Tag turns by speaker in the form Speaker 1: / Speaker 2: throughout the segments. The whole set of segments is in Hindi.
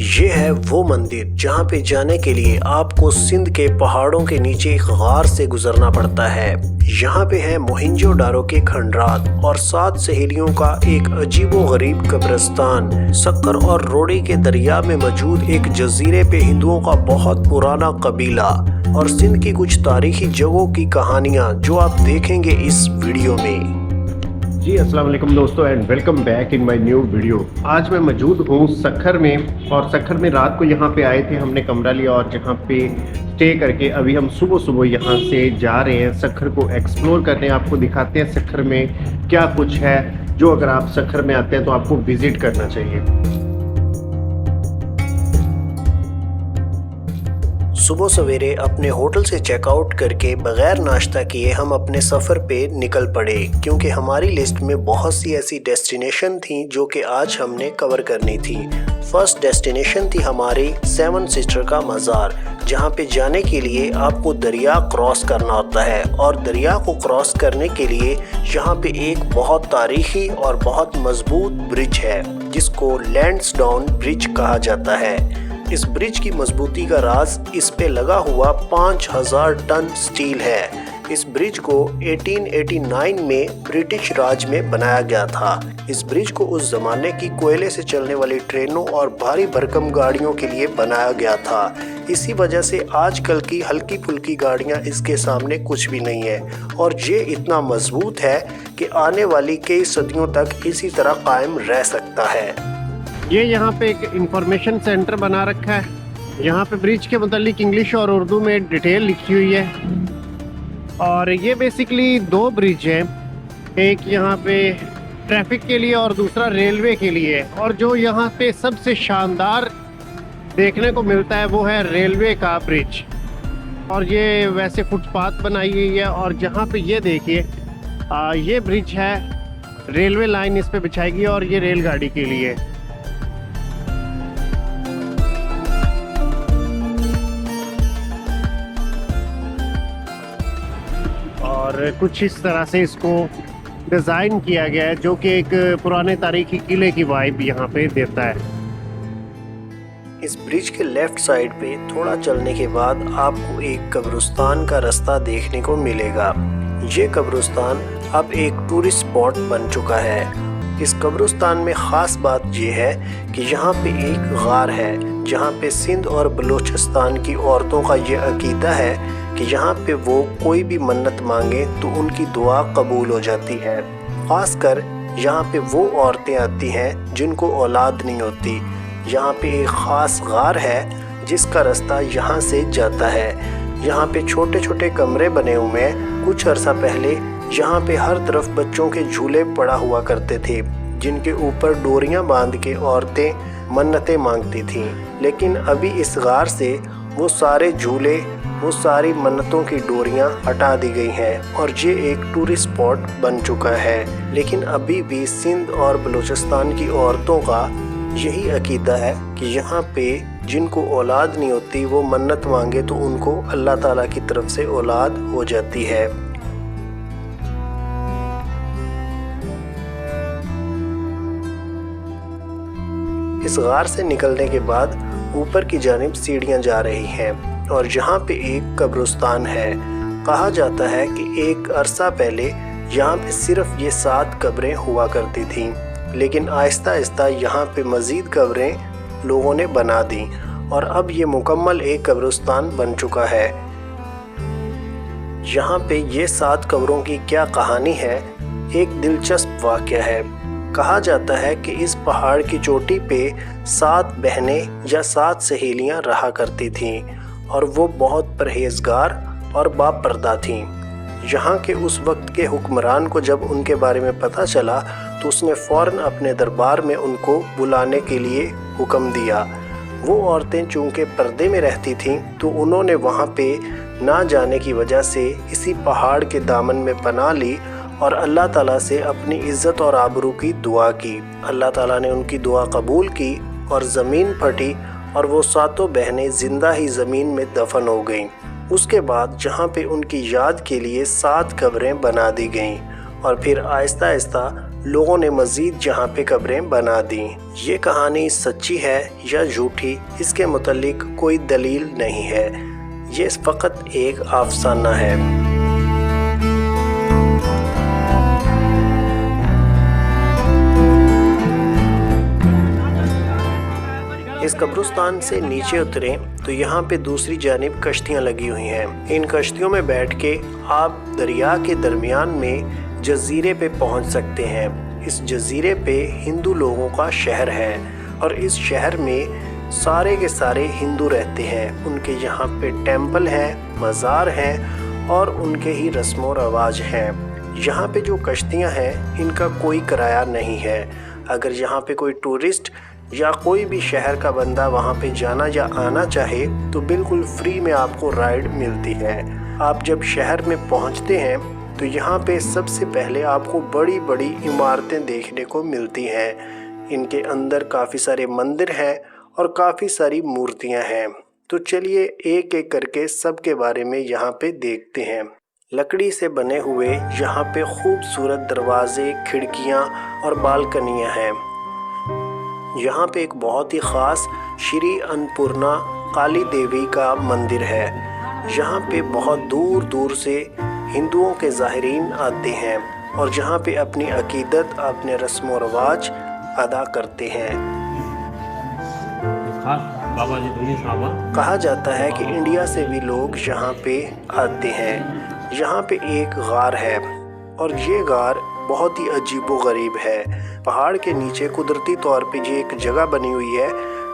Speaker 1: ये है वो मंदिर जहाँ पे जाने के लिए आपको सिंध के पहाड़ों के नीचे एक गार से गुजरना पड़ता है। यहाँ पे है मोहिंजोदारो के खंडरात और 7 सहेलियों का एक अजीबोगरीब कब्रिस्तान। सक्कर और रोड़ी के दरिया में मौजूद एक जजीरे पे हिंदुओं का बहुत पुराना कबीला और सिंध की कुछ तारीखी जगहों की कहानियाँ जो आप देखेंगे इस वीडियो में।
Speaker 2: जी अस्सलाम वालेकुम दोस्तों and welcome back in my new video. आज मैं मौजूद हूँ सक्खर में और सक्खर में रात को यहाँ पे आए थे, हमने कमरा लिया और यहाँ पे स्टे करके अभी हम सुबह सुबह यहाँ से जा रहे हैं सक्खर को एक्सप्लोर करने। आपको दिखाते हैं सक्खर में क्या कुछ है जो अगर आप सक्खर में आते हैं तो आपको विजिट करना चाहिए।
Speaker 1: सुबह सवेरे अपने होटल से चेकआउट करके बगैर नाश्ता किए हम अपने सफ़र पे निकल पड़े, क्योंकि हमारी लिस्ट में बहुत सी ऐसी डेस्टिनेशन थी जो कि आज हमने कवर करनी थी। फर्स्ट डेस्टिनेशन थी हमारी 7 सिस्टर का मज़ार, जहाँ पे जाने के लिए आपको दरिया क्रॉस करना होता है और दरिया को क्रॉस करने के लिए यहाँ पे एक बहुत तारीखी और बहुत मजबूत ब्रिज है जिसको लैंड्सडाउन ब्रिज कहा जाता है। इस ब्रिज की मजबूती का राज इस पे लगा हुआ 5000 टन स्टील है। इस ब्रिज को 1889 में ब्रिटिश राज में बनाया गया था। इस ब्रिज को उस जमाने की कोयले से चलने वाली ट्रेनों और भारी भरकम गाड़ियों के लिए बनाया गया था। इसी वजह से आजकल की हल्की फुल्की गाड़ियां इसके सामने कुछ भी नहीं है और ये इतना मजबूत है कि आने वाली कई सदियों तक इसी तरह कायम रह सकता है।
Speaker 2: ये यहाँ पे एक इंफॉर्मेशन सेंटर बना रखा है। यहाँ पे ब्रिज के मुतालिक इंग्लिश और उर्दू में डिटेल लिखी हुई है और ये बेसिकली 2 ब्रिज हैं, एक यहाँ पे ट्रैफिक के लिए और दूसरा रेलवे के लिए। और जो यहाँ पे सबसे शानदार देखने को मिलता है वो है रेलवे का ब्रिज। और ये वैसे फुटपाथ बनाई गई है और जहाँ पे ये देखिए ये ब्रिज है, रेलवे लाइन इस पे बिछाएगी और ये रेलगाड़ी के लिए। और कुछ इस तरह से इसको डिज़ाइन किया गया है जो कि एक पुराने तारीखी किले की वाइब यहाँ पे देता है।
Speaker 1: इस ब्रिज के लेफ्ट साइड पे थोड़ा चलने के बाद आपको एक कब्रिस्तान का रास्ता देखने को मिलेगा। ये कब्रिस्तान अब एक टूरिस्ट स्पॉट बन चुका है। इस कब्रिस्तान में ख़ास बात यह है कि यहाँ पे एक गार है जहाँ पे सिंध और बलूचिस्तान की औरतों का ये अकीदा है कि यहाँ पे वो कोई भी मन्नत मांगे तो उनकी दुआ कबूल हो जाती है। खासकर यहाँ पे वो औरतें आती हैं जिनको औलाद नहीं होती। यहाँ पे एक ख़ास गार है जिसका रास्ता यहाँ से जाता है। यहाँ पे छोटे छोटे कमरे बने हुए हैं। कुछ अर्सा पहले यहाँ पे हर तरफ बच्चों के झूले पड़ा हुआ करते थे जिनके ऊपर डोरियाँ बांध के औरतें मन्नतें मांगती थीं, लेकिन अभी इस गार से वो सारे झूले, वो सारी मन्नतों की डोरियां हटा दी गई हैं और ये एक टूरिस्ट स्पॉट बन चुका है। लेकिन अभी भी सिंध और बलूचिस्तान की औरतों का यही अकीदा है कि यहाँ पे जिनको औलाद नहीं होती वो मन्नत मांगे तो उनको अल्लाह ताला की तरफ से औलाद हो जाती है। इस गार से निकलने के बाद ऊपर की जानिब सीढ़ियाँ जा रही हैं और यहाँ पे एक कब्रिस्तान है। कहा जाता है कि एक अरसा पहले यहाँ पे सिर्फ ये 7 कब्रें हुआ करती थीं, लेकिन आहिस्ता आहिस्ता यहाँ पे मज़ीद कब्रें लोगों ने बना दी और अब ये मुकम्मल एक कब्रिस्तान बन चुका है। यहाँ पे ये 7 कब्रों की क्या कहानी है, एक दिलचस्प वाक़या है। कहा जाता है कि इस पहाड़ की चोटी पे 7 बहनें या 7 सहेलियां रहा करती थीं और वो बहुत परहेजगार और बापर्दा थीं। यहाँ के उस वक्त के हुक्मरान को जब उनके बारे में पता चला तो उसने फ़ौरन अपने दरबार में उनको बुलाने के लिए हुक्म दिया। वो औरतें चूँकि पर्दे में रहती थीं तो उन्होंने वहाँ पे ना जाने की वजह से इसी पहाड़ के दामन में पनाह ली और अल्लाह ताला से अपनी इज़्ज़त और आबरू की दुआ की। अल्लाह ताला ने उनकी दुआ कबूल की और ज़मीन फटी और वो 7 बहनें ज़िंदा ही ज़मीन में दफन हो गईं। उसके बाद जहाँ पे उनकी याद के लिए 7 कब्रें बना दी गईं और फिर आहिस्ता आहिस्ता लोगों ने मज़ीद यहाँ पे कब्रें बना दी। ये कहानी सच्ची है या झूठी, इसके मुतालिक कोई दलील नहीं है, ये फ़कत एक अफसाना है। इस कब्रिस्तान से नीचे उतरें तो यहाँ पे दूसरी जानिब कश्तियाँ लगी हुई हैं। इन कश्तियों में बैठ के आप दरिया के दरमियान में जजीरे पे पहुँच सकते हैं। इस जजीरे पे हिंदू लोगों का शहर है और इस शहर में सारे के सारे हिंदू रहते हैं। उनके यहाँ पे टेंपल है, मज़ार हैं और उनके ही रस्म व रवाज हैं। यहाँ पे जो कश्तियाँ हैं इनका कोई किराया नहीं है। अगर यहाँ पे कोई टूरिस्ट या कोई भी शहर का बंदा वहाँ पे जाना या आना चाहे तो बिल्कुल फ्री में आपको राइड मिलती है। आप जब शहर में पहुँचते हैं तो यहाँ पे सबसे पहले आपको बड़ी बड़ी इमारतें देखने को मिलती हैं। इनके अंदर काफ़ी सारे मंदिर हैं और काफ़ी सारी मूर्तियाँ हैं। तो चलिए एक एक करके सब के बारे में यहाँ पे देखते हैं। लकड़ी से बने हुए यहाँ पे खूबसूरत दरवाजे, खिड़कियाँ और बालकनियाँ हैं। यहाँ पे एक बहुत ही ख़ास श्री अन्नपूर्णा काली देवी का मंदिर है। यहाँ पे बहुत दूर दूर से हिंदुओं के ज़ाहिरीन आते हैं और जहाँ पे अपनी अकीदत, अपने रस्म व रवाज अदा करते हैं। कहा जाता है कि इंडिया से भी लोग यहाँ पे आते हैं। यहाँ पे एक गार है और ये गार बहुत ही अजीबो गरीब है। पहाड़ के नीचे कुदरती तौर पे ये एक जगह बनी हुई है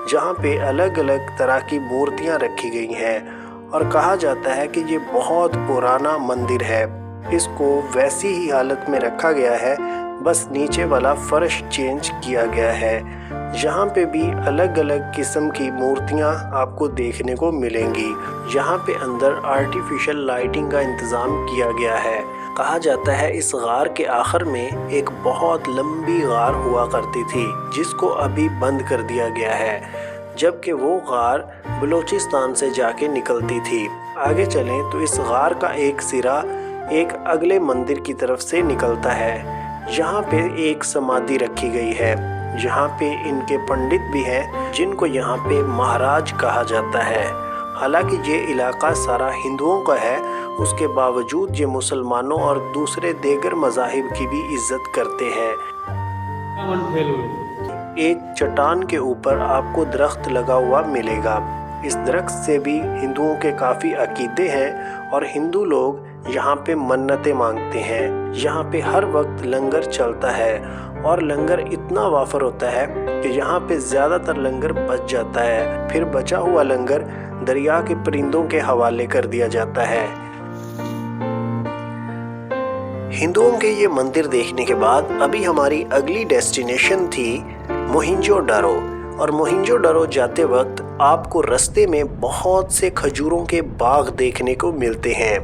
Speaker 1: जहाँ पे अलग अलग तरह की मूर्तियाँ रखी गई हैं और कहा जाता है कि ये बहुत पुराना मंदिर है। इसको वैसी ही हालत में रखा गया है, बस नीचे वाला फर्श चेंज किया गया है। यहाँ पे भी अलग अलग किस्म की मूर्तियाँ आपको देखने को मिलेंगी। यहाँ पे अंदर आर्टिफिशियल लाइटिंग का इंतज़ाम किया गया है। कहा जाता है इस गार के आखिर में एक बहुत लंबी गार हुआ करती थी जिसको अभी बंद कर दिया गया है, जबकि वो गार बलूचिस्तान से जाके निकलती थी। आगे चलें तो इस गार का एक सिरा एक अगले मंदिर की तरफ से निकलता है। यहाँ पे एक समाधि रखी गई है। यहाँ पे इनके पंडित भी हैं जिनको यहाँ पे महाराज कहा जाता है। हालांकि ये इलाका सारा हिंदुओं का है, उसके बावजूद ये मुसलमानों और दूसरे देगर मज़ाहिब की भी इज्जत करते हैं। एक चट्टान के ऊपर आपको दरख्त लगा हुआ मिलेगा। इस दरख्त से भी हिंदुओं के काफ़ी अकीदे हैं और हिंदू लोग यहाँ पे मन्नतें मांगते हैं। यहाँ पे हर वक्त लंगर चलता है और लंगर इतना वाफर होता है कि यहाँ पे ज़्यादातर लंगर बच जाता है। फिर बचा हुआ लंगर दरिया के परिंदों के हवाले कर दिया जाता है। हिंदुओं के ये मंदिर देखने के बाद अभी हमारी अगली डेस्टिनेशन थी मोहिंजोदारो। और मोहिंजोदारो जाते वक्त आपको रास्ते में बहुत से खजूरों के बाग देखने को मिलते हैं।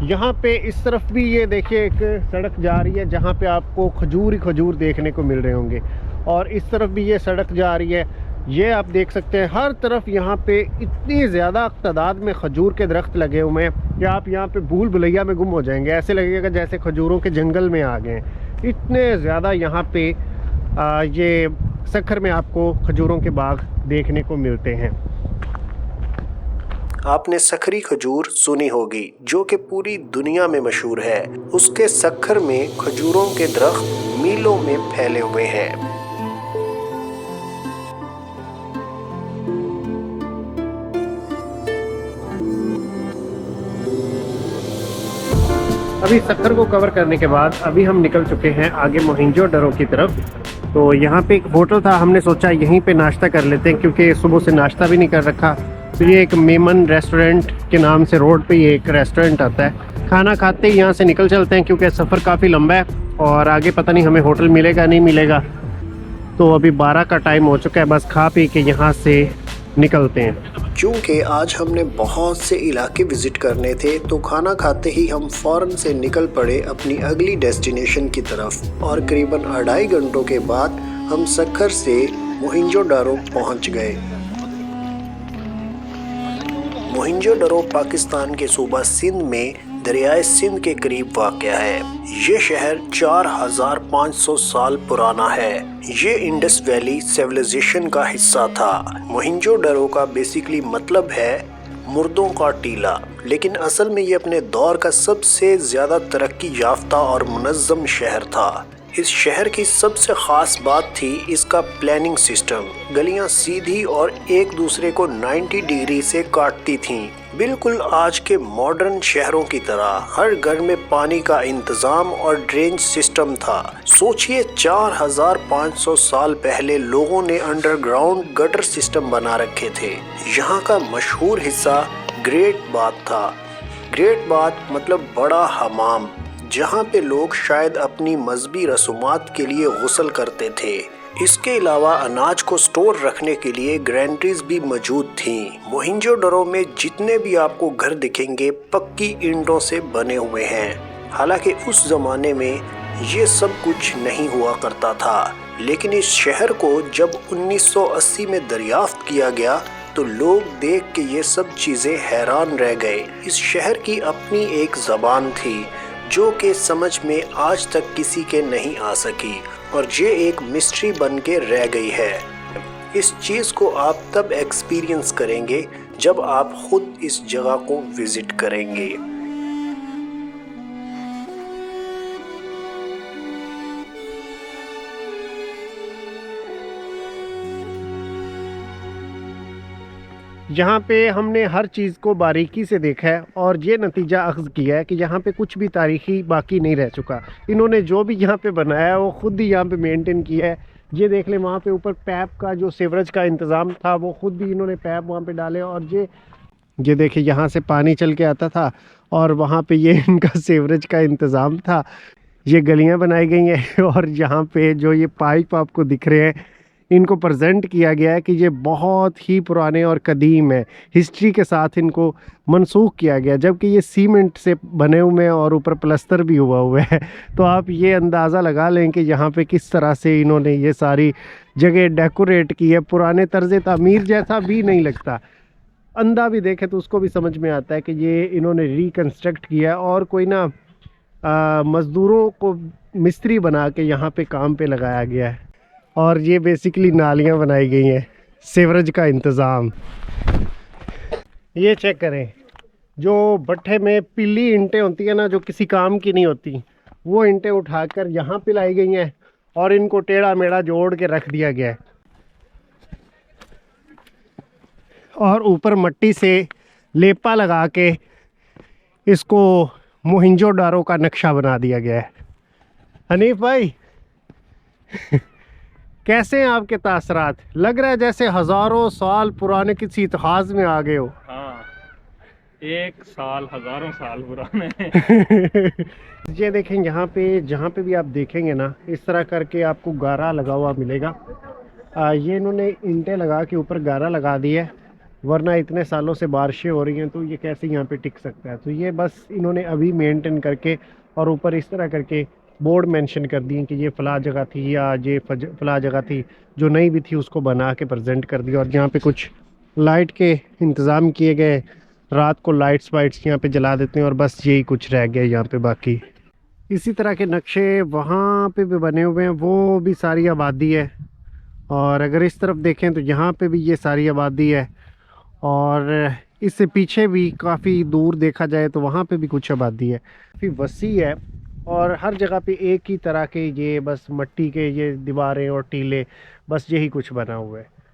Speaker 2: यहाँ पे इस तरफ भी ये देखिए एक सड़क जा रही है जहाँ पे आपको खजूर ही खजूर देखने को मिल रहे होंगे, और इस तरफ भी ये सड़क जा रही है। ये आप देख सकते हैं हर तरफ यहाँ पे इतनी ज़्यादा तादाद में खजूर के दरख्त लगे हुए हैं कि आप यहाँ पे भूल भुलैया में गुम हो जाएंगे। ऐसे लगेगा जैसे खजूरों के जंगल में आ गए। इतने ज़्यादा यहाँ पे ये सखर में आपको खजूरों के बाग देखने को मिलते हैं।
Speaker 1: आपने सखरी खजूर सुनी होगी जो कि पूरी दुनिया में मशहूर है। उसके सखर में खजूरों के दरख्त मीलों में फैले हुए हैं।
Speaker 2: अभी सखर को कवर करने के बाद अभी हम निकल चुके हैं आगे मोहिंजोदारो की तरफ। तो यहाँ पे एक होटल था, हमने सोचा यहीं पे नाश्ता कर लेते हैं क्योंकि सुबह से नाश्ता भी नहीं कर रखा। तो ये एक मेमन रेस्टोरेंट के नाम से रोड पे ये एक रेस्टोरेंट आता है। खाना खाते ही यहाँ से निकल चलते हैं क्योंकि सफ़र काफ़ी लंबा है और आगे पता नहीं हमें होटल मिलेगा नहीं मिलेगा। तो अभी 12 का टाइम हो चुका है, बस खा पी के यहाँ से निकलते हैं।
Speaker 1: चूँकि आज हमने बहुत से इलाके विज़िट करने थे तो खाना खाते ही हम फ़ौरन से निकल पड़े अपनी अगली डेस्टिनेशन की तरफ, और करीबन 2.5 घंटों के बाद हम सखर से मोहिंजोदारो पहुंच गए। मोहिंजोदारो पाकिस्तान के सूबा सिंध में दरियाए सिंध के करीब वाक़या है। ये शहर 4500 साल पुराना है। ये इंडस वैली सिविलाइजेशन का हिस्सा था। मोहिंजोदड़ो का बेसिकली मतलब है मुर्दों का टीला, लेकिन असल में ये अपने दौर का सबसे ज़्यादा तरक्की याफ्ता और मुनज़्ज़म शहर था। इस शहर की सबसे ख़ास बात थी इसका प्लानिंग सिस्टम। गलियां सीधी और एक दूसरे को 90 डिग्री से काटती थीं, बिल्कुल आज के मॉडर्न शहरों की तरह। हर घर में पानी का इंतज़ाम और ड्रेनेज सिस्टम था। सोचिए 4500 साल पहले लोगों ने अंडरग्राउंड गटर सिस्टम बना रखे थे। यहाँ का मशहूर हिस्सा ग्रेट बाथ था। ग्रेट बाथ मतलब बड़ा हमाम, जहाँ पे लोग शायद अपनी मजहबी रसूमात के लिए गुस्ल करते थे। इसके अलावा अनाज को स्टोर रखने के लिए ग्रैंड्रीज भी मौजूद थीं। मोहिंजोदड़ो में जितने भी आपको घर दिखेंगे पक्की ईंटों से बने हुए हैं। हालांकि उस ज़माने में ये सब कुछ नहीं हुआ करता था, लेकिन इस शहर को जब 1980 में दरियाफ्त किया गया तो लोग देख के ये सब चीज़ें हैरान रह गए। इस शहर की अपनी एक ज़बान थी जो कि समझ में आज तक किसी के नहीं आ सकी, और ये एक मिस्ट्री बन के रह गई है। इस चीज़ को आप तब एक्सपीरियंस करेंगे जब आप खुद इस जगह को विज़िट करेंगे।
Speaker 2: यहाँ पे हमने हर चीज़ को बारीकी से देखा है और ये नतीजा अख्ज़ किया है कि यहाँ पे कुछ भी तारीखी बाकी नहीं रह चुका। इन्होंने जो भी यहाँ पे बनाया है वो ख़ुद ही यहाँ पे मेंटेन किया है। ये देख लें, वहाँ पे ऊपर पैप का जो सीवरेज का इंतज़ाम था वो ख़ुद भी इन्होंने पैप वहाँ पे डाले। और ये देखिए, यहाँ से पानी चल के आता था और वहाँ पे ये इनका सीवरेज का इंतज़ाम था। ये गलियाँ बनाई गई हैं और यहाँ पे जो ये पाइप आपको दिख रहे हैं इनको प्रेजेंट किया गया है कि ये बहुत ही पुराने और कदीम है। हिस्ट्री के साथ इनको मनसूख किया गया, जबकि ये सीमेंट से बने हुए हैं और ऊपर प्लस्तर भी हुआ है। तो आप ये अंदाज़ा लगा लें कि यहाँ पे किस तरह से इन्होंने ये सारी जगह डेकोरेट की है। पुराने तर्ज़ तामीर जैसा भी नहीं लगता। अंधा भी देखे तो उसको भी समझ में आता है कि ये इन्होंने रिकन्स्ट्रक्ट किया है और कोई ना मज़दूरों को मिस्त्री बना के यहाँ पे काम पे लगाया गया है। और ये बेसिकली नालियाँ बनाई गई हैं, सीवरेज का इंतज़ाम। ये चेक करें, जो भट्ठे में पीली ईंटें होती हैं ना, जो किसी काम की नहीं होती, वो ईंटें उठाकर यहाँ पे लाई गई हैं और इनको टेढ़ा मेढ़ा जोड़ के रख दिया गया है। और ऊपर मिट्टी से लेपा लगा के इसको मोहिंजोदड़ो का नक्शा बना दिया गया है। हनीफ भाई कैसे हैं आपके तासरात? लग रहा है जैसे हज़ारों साल पुराने किसी इतिहास में आ गए हो।
Speaker 3: हाँ, एक साल हज़ारों साल पुराने।
Speaker 2: ये देखें, यहाँ पे जहाँ पे भी आप देखेंगे ना, इस तरह करके आपको गारा लगा हुआ मिलेगा। ये इन्होंने ईंटें लगा के ऊपर गारा लगा दिया है, वरना इतने सालों से बारिशें हो रही हैं तो ये कैसे यहाँ पे टिक सकता है। तो ये बस इन्होंने अभी मेंटेन करके और ऊपर इस तरह करके बोर्ड मेंशन कर दिए कि ये फ़ला जगह थी या ये फ़ला जगह थी, जो नहीं भी थी उसको बना के प्रेजेंट कर दिया। और यहाँ पे कुछ लाइट के इंतज़ाम किए गए, रात को लाइट्स वाइट्स यहाँ पे जला देते हैं और बस यही कुछ रह गया यहाँ पे। बाकी इसी तरह के नक्शे वहाँ पे भी बने हुए हैं, वो भी सारी आबादी है। और अगर इस तरफ देखें तो यहाँ पे भी ये सारी आबादी है, और इससे पीछे भी काफ़ी दूर देखा जाए तो वहाँ पे भी कुछ आबादी है। काफ़ी वसी है और हर जगह पे एक ही तरह के ये बस मिट्टी के ये दीवारें और टीले, बस यही कुछ बना हुआ है।